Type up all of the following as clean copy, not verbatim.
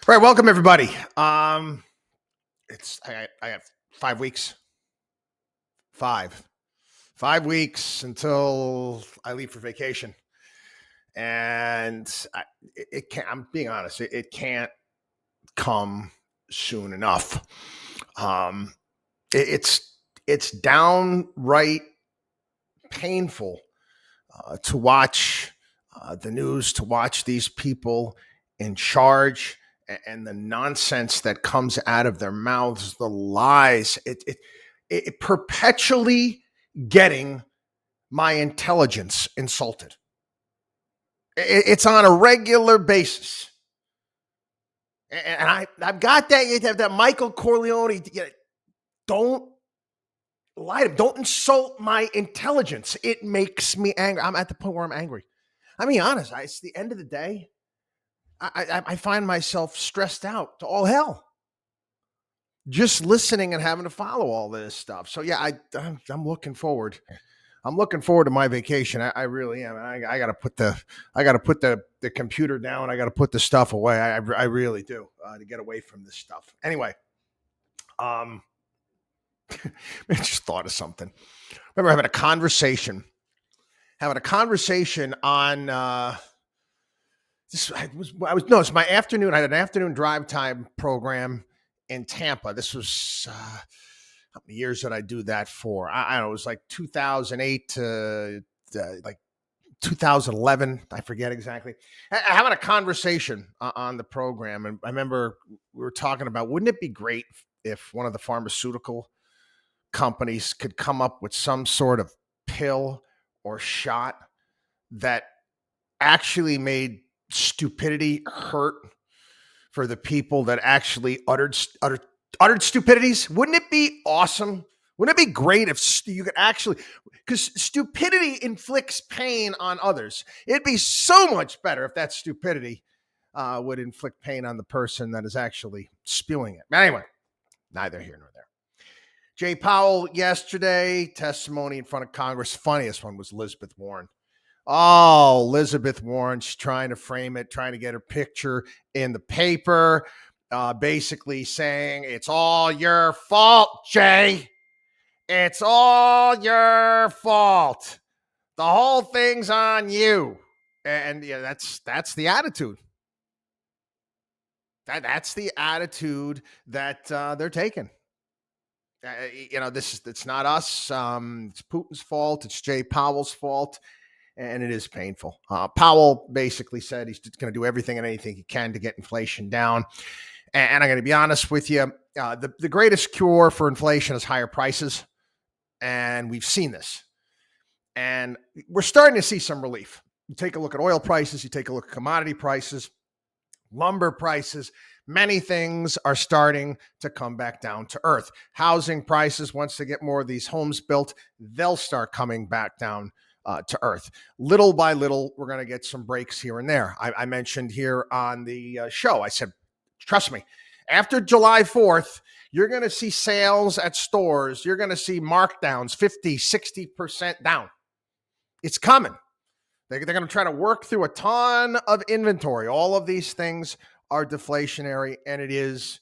All right, welcome everybody. I have 5 weeks. 5 weeks until I leave for vacation, and it can't. I'm being honest. It can't come soon enough. Um, it's downright painful to watch the news, to watch these people in charge and the nonsense that comes out of their mouths, the lies, it perpetually getting my intelligence insulted. It's on a regular basis. And I've got that. You have that Michael Corleone. Don't lie to me. Don't insult my intelligence. It makes me angry. I'm at the point where I'm angry. I mean, honest. It's the end of the day. I find myself stressed out to all hell just listening and having to follow all this stuff. So yeah, I'm looking forward. I'm looking forward to my vacation. I really am. I got to put the computer down. I got to put the stuff away. I really do to get away from this stuff. Anyway, I just thought of something. Remember having a conversation on. It's my afternoon. I had an afternoon drive time program in Tampa. This was how many years did I do that for? I don't know. It was like 2008 to like 2011. I forget exactly. Having a conversation on the program, and I remember we were talking about, wouldn't it be great if one of the pharmaceutical companies could come up with some sort of pill or shot that actually made stupidity hurt for the people that actually uttered stupidities? Wouldn't it be awesome? Wouldn't it be great if you could actually, because stupidity inflicts pain on others. It'd be so much better if that stupidity would inflict pain on the person that is actually spewing it. But anyway, neither here nor there. Jay Powell yesterday, testimony in front of Congress. Funniest one was Elizabeth Warren. Oh, Elizabeth Warren, she's trying to frame it, trying to get her picture in the paper, basically saying, it's all your fault, Jay. It's all your fault. The whole thing's on you. And yeah, that's the attitude. That's the attitude that they're taking. It's not us. It's Putin's fault. It's Jay Powell's fault. And it is painful. Powell basically said he's going to do everything and anything he can to get inflation down. And I'm going to be honest with you. The greatest cure for inflation is higher prices. And we've seen this. And we're starting to see some relief. You take a look at oil prices. You take a look at commodity prices, lumber prices. Many things are starting to come back down to earth. Housing prices, once they get more of these homes built, they'll start coming back down to earth. Little by little, we're going to get some breaks here and there. I mentioned here on the show, I said, trust me, after July 4th, you're going to see sales at stores. You're going to see markdowns, 50, 60% down. It's coming. They're going to try to work through a ton of inventory. All of these things are deflationary, and it is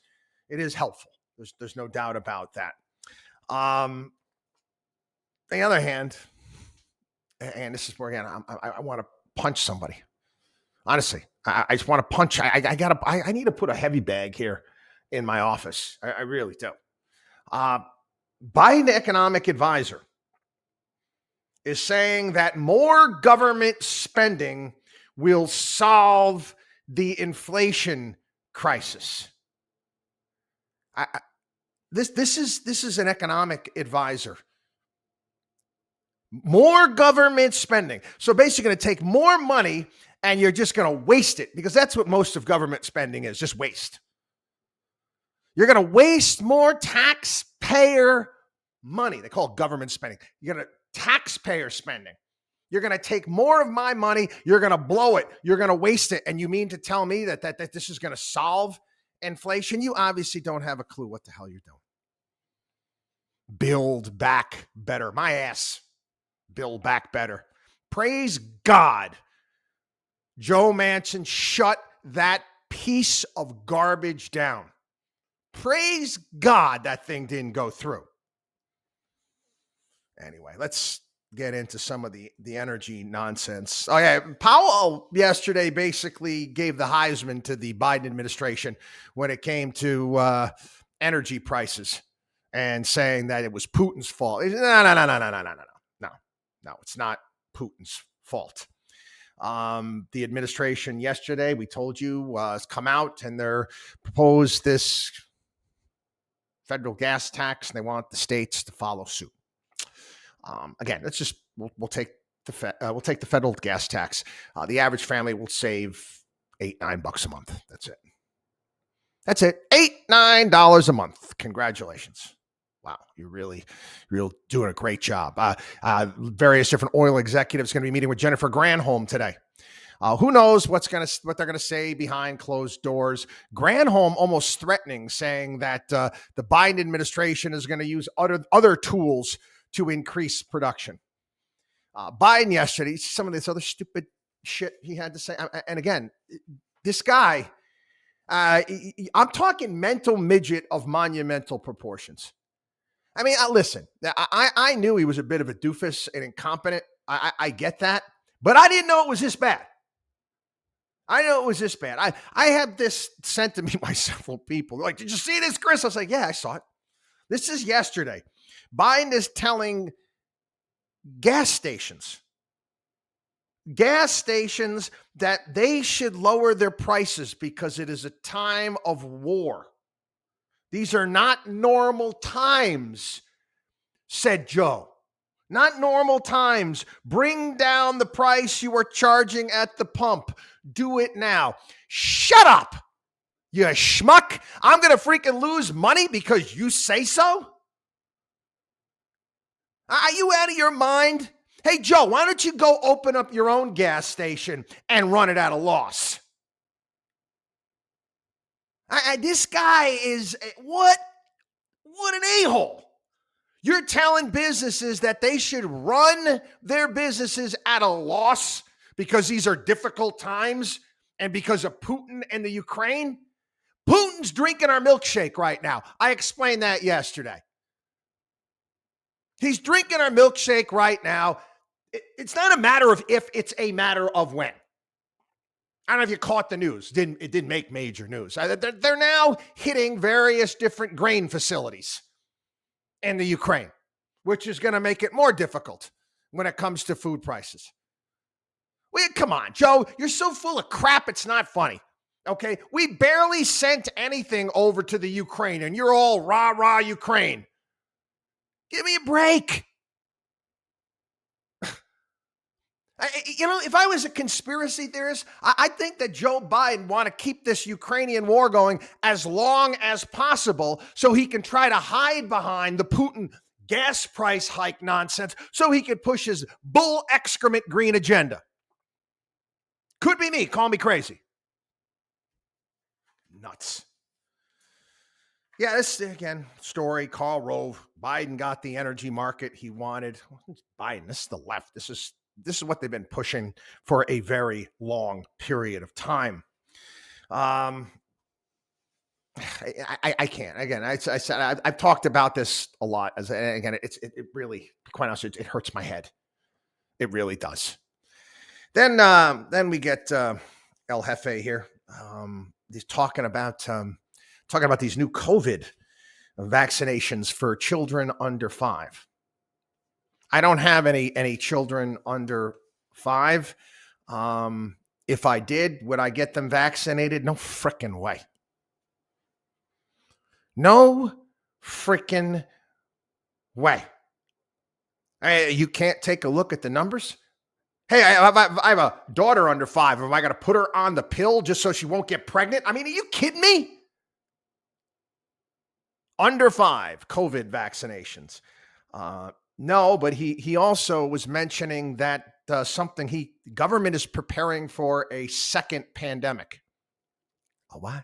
helpful. There's no doubt about that. On the other hand, and this is where, again, I want to punch somebody. Honestly, I just want to punch. I need to put a heavy bag here in my office. I really do. Biden economic advisor is saying that more government spending will solve the inflation crisis. This is an economic advisor. More government spending. So basically going to take more money and you're just going to waste it, because that's what most of government spending is, just waste. You're going to waste more taxpayer money. They call it government spending. You're going to taxpayer spending. You're going to take more of my money. You're going to blow it. You're going to waste it. And you mean to tell me that this is going to solve inflation? You obviously don't have a clue what the hell you're doing. Build back better. My ass. Build back better. Praise God. Joe Manchin shut that piece of garbage down. Praise God that thing didn't go through. Anyway, let's get into some of the energy nonsense. Oh, yeah. Powell yesterday basically gave the Heisman to the Biden administration when it came to energy prices and saying that it was Putin's fault. No, it's not Putin's fault. The administration yesterday, we told you, has come out and they're proposed this federal gas tax, and they want the states to follow suit. Again, let's just we'll take the federal gas tax. The average family will save $8-9 a month. That's it. $8-9 a month. Congratulations. Wow, you're doing a great job. Various different oil executives going to be meeting with Jennifer Granholm today. Who knows what they're going to say behind closed doors. Granholm almost threatening, saying that the Biden administration is going to use other tools to increase production. Biden yesterday, some of this other stupid shit he had to say. And again, this guy, I'm talking mental midget of monumental proportions. I mean, listen, I knew he was a bit of a doofus and incompetent. I get that, but I didn't know it was this bad. I had this sent to me by several people. They're like, did you see this, Chris? I was like, yeah, I saw it. This is yesterday. Biden is telling gas stations that they should lower their prices because it is a time of war. These are not normal times, said Joe. Not normal times. Bring down the price you are charging at the pump. Do it now. Shut up, you schmuck. I'm going to freaking lose money because you say so? Are you out of your mind? Hey, Joe, why don't you go open up your own gas station and run it at a loss? This guy is, what an a-hole. You're telling businesses that they should run their businesses at a loss because these are difficult times and because of Putin and the Ukraine? Putin's drinking our milkshake right now. I explained that yesterday. He's drinking our milkshake right now. It's not a matter of if, it's a matter of when. I don't know if you caught the news. It didn't make major news. They're now hitting various different grain facilities in the Ukraine, which is going to make it more difficult when it comes to food prices. Well, come on, Joe. You're so full of crap, it's not funny. Okay? We barely sent anything over to the Ukraine, and you're all rah, Ukraine. Give me a break. If I was a conspiracy theorist, I think that Joe Biden want to keep this Ukrainian war going as long as possible so he can try to hide behind the Putin gas price hike nonsense so he could push his bull excrement green agenda. Could be me. Call me crazy. Nuts. Yeah, this, again, story, Karl Rove. Biden got the energy market he wanted. Biden, this is the left. This is what they've been pushing for a very long period of time. I can't. Again, I said I've talked about this a lot. It really, quite honestly, it hurts my head. It really does. Then we get El Jefe here. He's talking about these new COVID vaccinations for children under 5. I don't have any children under 5. If I did, would I get them vaccinated? No frickin' way. No frickin' way. You can't take a look at the numbers? Hey, I have a daughter under 5. Am I going to put her on the pill just so she won't get pregnant? I mean, are you kidding me? Under 5 COVID vaccinations. No, but he also was mentioning that government is preparing for a second pandemic. A what?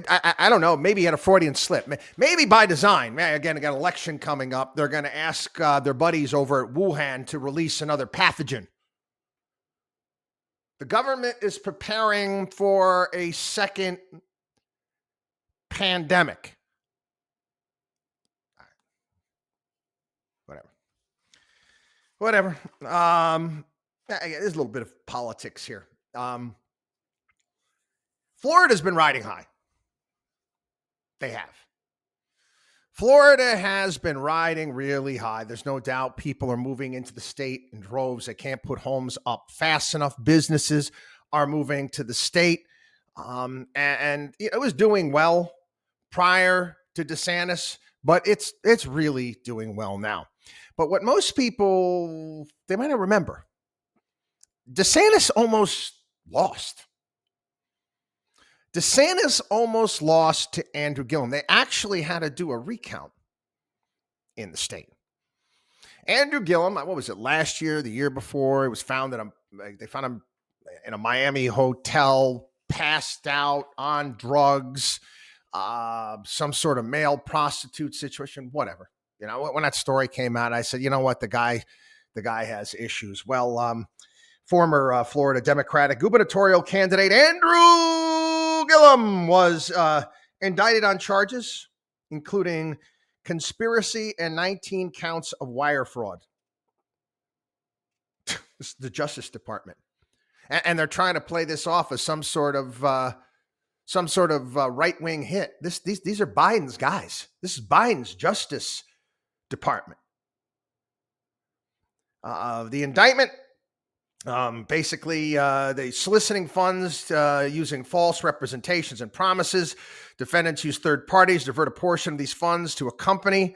I don't know. Maybe he had a Freudian slip. Maybe by design. Again, I got an election coming up. They're going to ask their buddies over at Wuhan to release another pathogen. The government is preparing for a second pandemic. Whatever. There's a little bit of politics here. Florida's been riding high. They have. Florida has been riding really high. There's no doubt people are moving into the state in droves. They can't put homes up fast enough. Businesses are moving to the state. And it was doing well prior to DeSantis, but it's really doing well now. But what most people, they might not remember, DeSantis almost lost. DeSantis almost lost to Andrew Gillum. They actually had to do a recount in the state. Andrew Gillum, what was it, last year, the year before, it was found that they found him in a Miami hotel, passed out on drugs, some sort of male prostitute situation, whatever. You know, when that story came out, I said, you know what, the guy has issues. Well, former Florida Democratic gubernatorial candidate Andrew Gillum was indicted on charges, including conspiracy and 19 counts of wire fraud. This is the Justice Department. And they're trying to play this off as some sort of right-wing hit. These are Biden's guys. This is Biden's Justice Department. The indictment, basically, they soliciting funds using false representations and promises. Defendants use third parties to divert a portion of these funds to a company,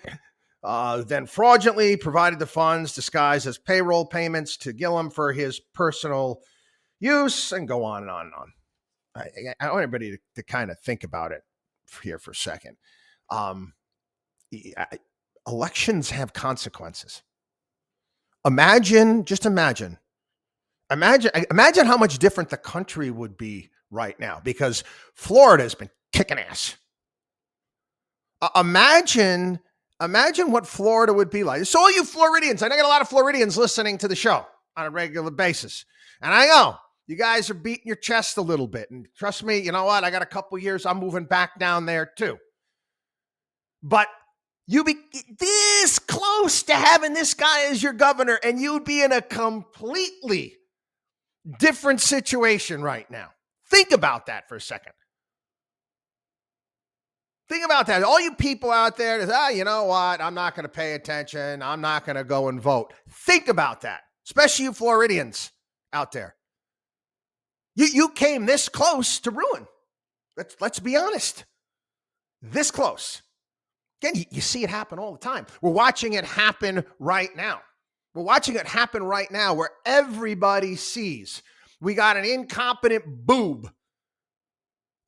then fraudulently provided the funds disguised as payroll payments to Gillum for his personal use, and go on and on and on. I want everybody to kind of think about it here for a second. Elections have consequences. Imagine how much different the country would be right now, because Florida has been kicking ass. Imagine what Florida would be like. So all you Floridians, I know I got a lot of Floridians listening to the show on a regular basis. And I know you guys are beating your chest a little bit. And trust me, you know what? I got a couple years. I'm moving back down there too. But you'd be this close to having this guy as your governor, and you'd be in a completely different situation right now. Think about that for a second. Think about that. All you people out there that, you know what? I'm not going to pay attention. I'm not going to go and vote. Think about that, especially you Floridians out there. You came this close to ruin. Let's be honest. This close. Again, you see it happen all the time. We're watching it happen right now. We're watching it happen right now where everybody sees we got an incompetent boob.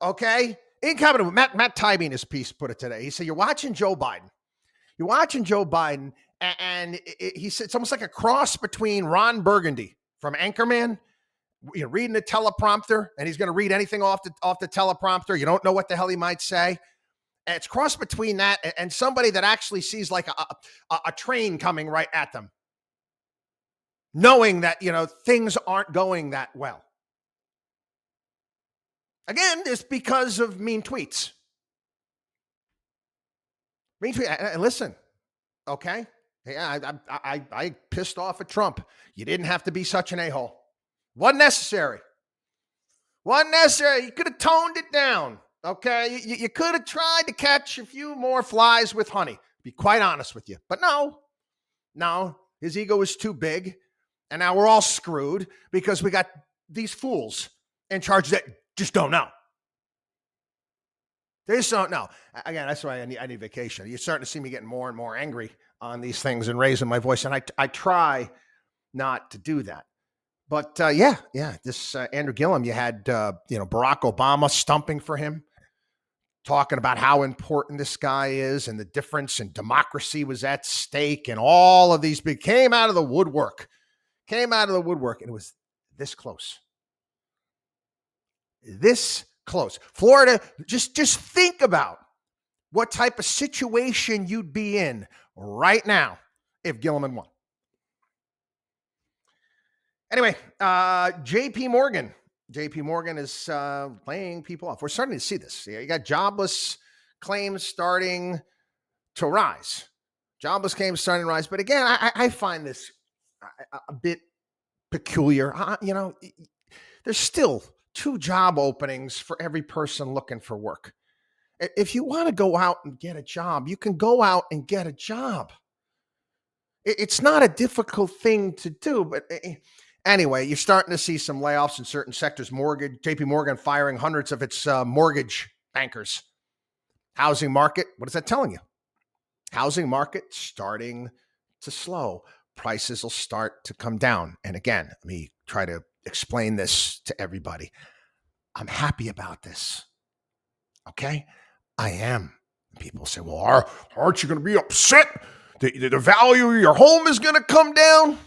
Okay? Incompetent. Matt Taibbi in his piece put it today. He said, you're watching Joe Biden. And he said it's almost like a cross between Ron Burgundy from Anchorman, reading the teleprompter, and he's going to read anything off the teleprompter. You don't know what the hell he might say. And it's cross between that and somebody that actually sees like a train coming right at them, knowing that, things aren't going that well. Again, it's because of mean tweets. And listen, okay? Yeah, I pissed off at Trump. You didn't have to be such an a-hole. Wasn't necessary. You could have toned it down, okay? You could have tried to catch a few more flies with honey, to be quite honest with you. But no, his ego is too big, and now we're all screwed because we got these fools in charge that just don't know. They just don't know. Again, that's why I need vacation. You're starting to see me getting more and more angry on these things and raising my voice, and I try not to do that. But this Andrew Gillum, you had Barack Obama stumping for him, talking about how important this guy is and the difference in democracy was at stake, and all of these came out of the woodwork, and it was this close. This close. Florida, just think about what type of situation you'd be in right now if Gillum won. Anyway, JP Morgan. JP Morgan is laying people off. We're starting to see this. You got jobless claims starting to rise. Jobless claims starting to rise. But again, I find this a bit peculiar. There's still 2 job openings for every person looking for work. If you want to go out and get a job, you can go out and get a job. It's not a difficult thing to do, but anyway, you're starting to see some layoffs in certain sectors. JP Morgan firing hundreds of its mortgage bankers. Housing market, what is that telling you? Housing market starting to slow. Prices will start to come down. And again, let me try to explain this to everybody. I'm happy about this. Okay? I am. People say, well, aren't you going to be upset? The value of your home is going to come down?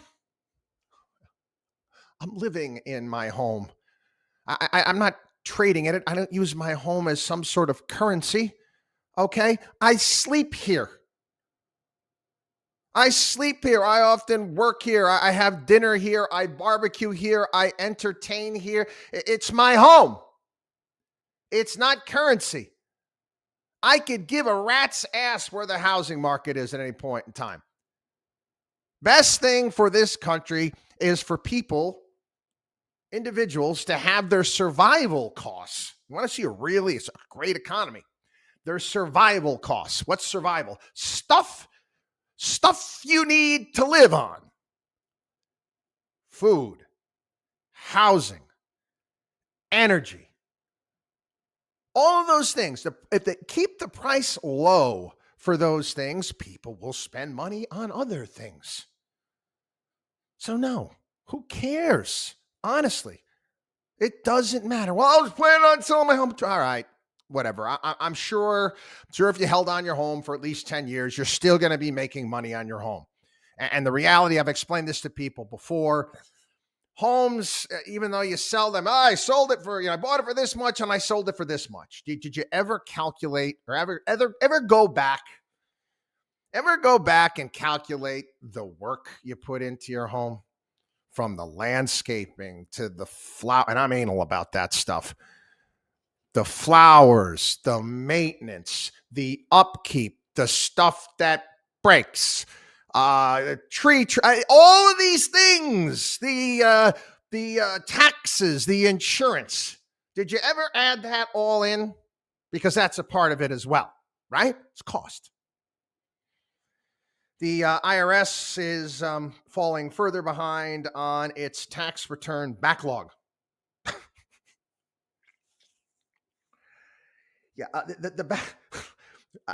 I'm living in my home. I'm not trading in it. I don't use my home as some sort of currency. Okay? I sleep here. I often work here. I have dinner here. I barbecue here. I entertain here. It's my home. It's not currency. I could give a rat's ass where the housing market is at any point in time. Best thing for this country is for individuals, to have their survival costs. You want to see it's a great economy. Their survival costs. What's survival? Stuff you need to live on. Food, housing, energy. All of those things. If they keep the price low for those things, people will spend money on other things. So no, who cares? Honestly, it doesn't matter. Well, I was planning on selling my home. All right, whatever. I'm sure if you held on your home for at least 10 years, you're still going to be making money on your home. And the reality, I've explained this to people before. Homes, even though you sell them, I sold it for, I bought it for this much and I sold it for this much. Did you ever calculate or ever go back and calculate the work you put into your home? From the landscaping to the flower, and I'm anal about that stuff. The flowers, the maintenance, the upkeep, the stuff that breaks, tree, all of these things, the taxes, the insurance. Did you ever add that all in? Because that's a part of it as well, right? It's cost. The IRS is falling further behind on its tax return backlog. Yeah,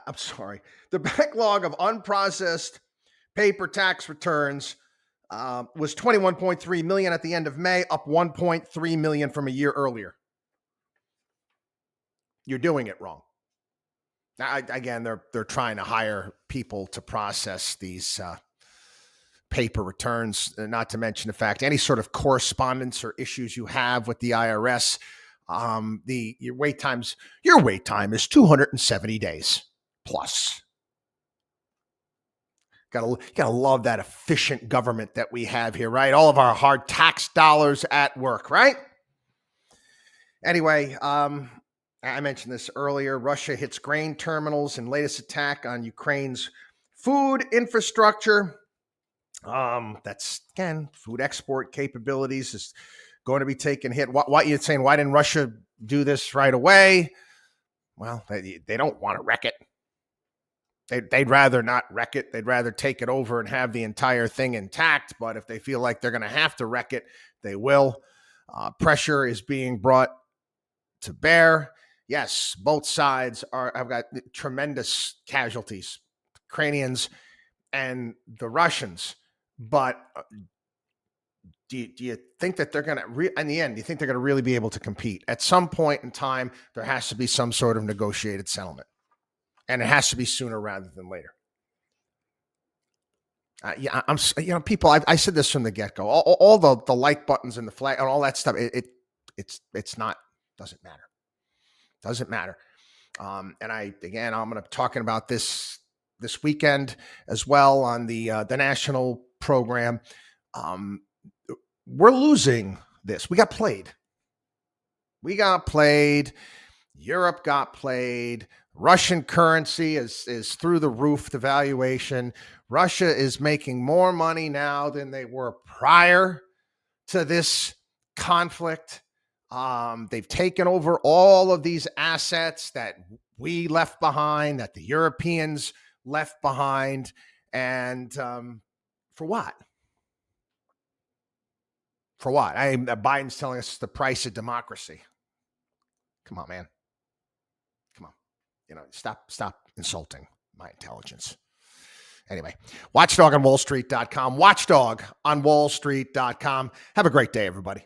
I'm sorry. The backlog of unprocessed paper tax returns was 21.3 million at the end of May, up 1.3 million from a year earlier. You're doing it wrong. Again, they're trying to hire people to process these paper returns, not to mention the fact any sort of correspondence or issues you have with the IRS, your wait time is 270 days plus. Gotta love that efficient government that we have here, right? All of our hard tax dollars at work, right? Anyway, I mentioned this earlier. Russia hits grain terminals in latest attack on Ukraine's food infrastructure. That's, again, food export capabilities is going to be taken hit. What you're saying, why didn't Russia do this right away? Well, they don't want to wreck it. They'd rather not wreck it. They'd rather take it over and have the entire thing intact. But if they feel like they're going to have to wreck it, they will. Pressure is being brought to bear. Yes, both sides have got tremendous casualties, Ukrainians and the Russians. But do you think that they're going to, in the end, do you think they're going to really be able to compete? At some point in time, there has to be some sort of negotiated settlement. And it has to be sooner rather than later. People, I said this from the get-go. All the like buttons and the flag and all that stuff, it's not, doesn't matter. Doesn't matter. And I'm going to be talking about this weekend as well on the national program. we're losing this. We got played. Europe got played. Russian currency is through the roof, the valuation. Russia is making more money now than they were prior to this conflict. They've taken over all of these assets that we left behind, that the Europeans left behind. And for what? For what? Biden's telling us the price of democracy. Come on, man. Come on. Stop insulting my intelligence. Anyway, watchdog on wallstreet.com. Watchdog on wallstreet.com. Have a great day, everybody.